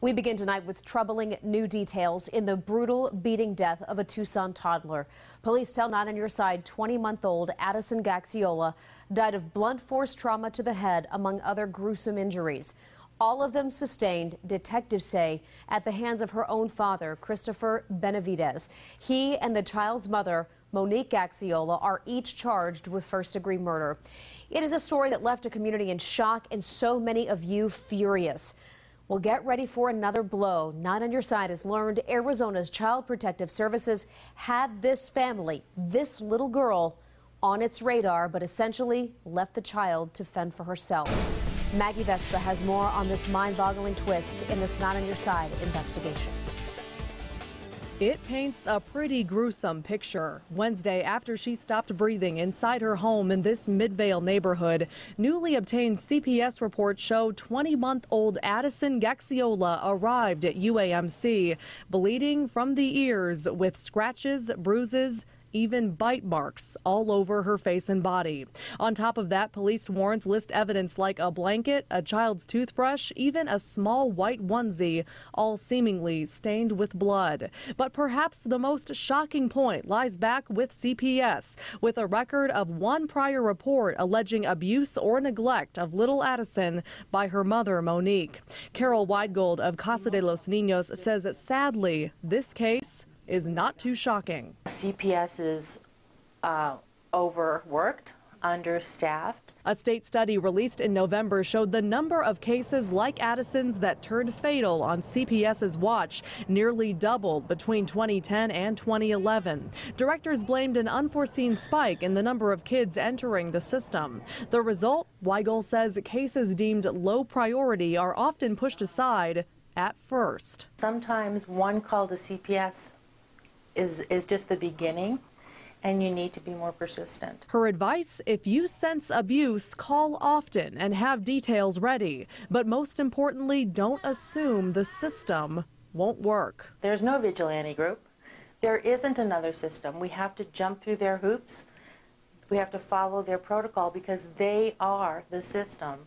We begin tonight with troubling new details in the brutal beating death of a Tucson toddler. Police tell Not on Your Side 20-month-old Addison Gaxiola died of blunt force trauma to the head, among other gruesome injuries. All of them sustained, detectives say, at the hands of her own father, Christopher Benavidez. He and the child's mother, Monique Gaxiola, are each charged with first-degree murder. It is a story that left a community in shock and so many of you furious. Well, get ready for another blow. Not on Your Side has learned Arizona's Child Protective Services had this family, this little girl, on its radar, but essentially left the child to fend for herself. Maggie Vespa has more on this mind-boggling twist in this Not on Your Side investigation. It paints a pretty gruesome picture. Wednesday, after she stopped breathing inside her home in this Midvale neighborhood, newly obtained CPS reports show 20-month-old Addison Gaxiola arrived at UAMC, bleeding from the ears with scratches, bruises, even bite marks all over her face and body. On top of that, police warrants list evidence like a blanket, a child's toothbrush, even a small white onesie, all seemingly stained with blood. But perhaps the most shocking point lies back with CPS, with a record of one prior report alleging abuse or neglect of little Addison by her mother, Monique. Carol Widegold of Casa de los Niños says that sadly, this case is not too shocking. CPS is overworked, understaffed. A state study released in November showed the number of cases like Addison's that turned fatal on CPS's watch nearly doubled between 2010 and 2011. Directors blamed an unforeseen spike in the number of kids entering the system. The result, Weigel says, cases deemed low priority are often pushed aside at first. Sometimes one call to CPS is just the beginning, and you need to be more persistent. Her advice, if you sense abuse, call often and have details ready. But most importantly, don't assume the system won't work. There's no vigilante group. There isn't another system. We have to jump through their hoops. We have to follow their protocol because they are the system.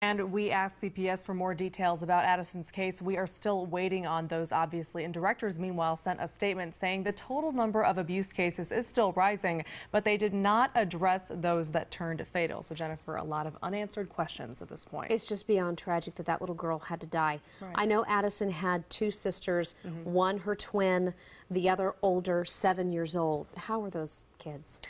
And we asked CPS for more details about Addison's case. We are still waiting on those, obviously. And directors, meanwhile, sent a statement saying the total number of abuse cases is still rising, but they did not address those that turned fatal. So, Jennifer, a lot of unanswered questions at this point. It's just beyond tragic that that little girl had to die. Right. I know Addison had two sisters, one her twin, the other older, 7 years old. How are those kids?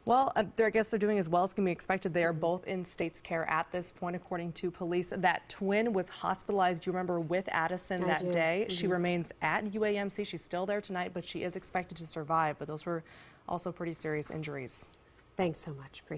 Well, I guess they're doing as well as can be expected. They are both in state's care at this point, according to police. That twin was hospitalized, you remember, with Addison that day. She remains at UAMC. She's still there tonight, but she is expected to survive. But those were also pretty serious injuries. Thanks so much. Appreciate it.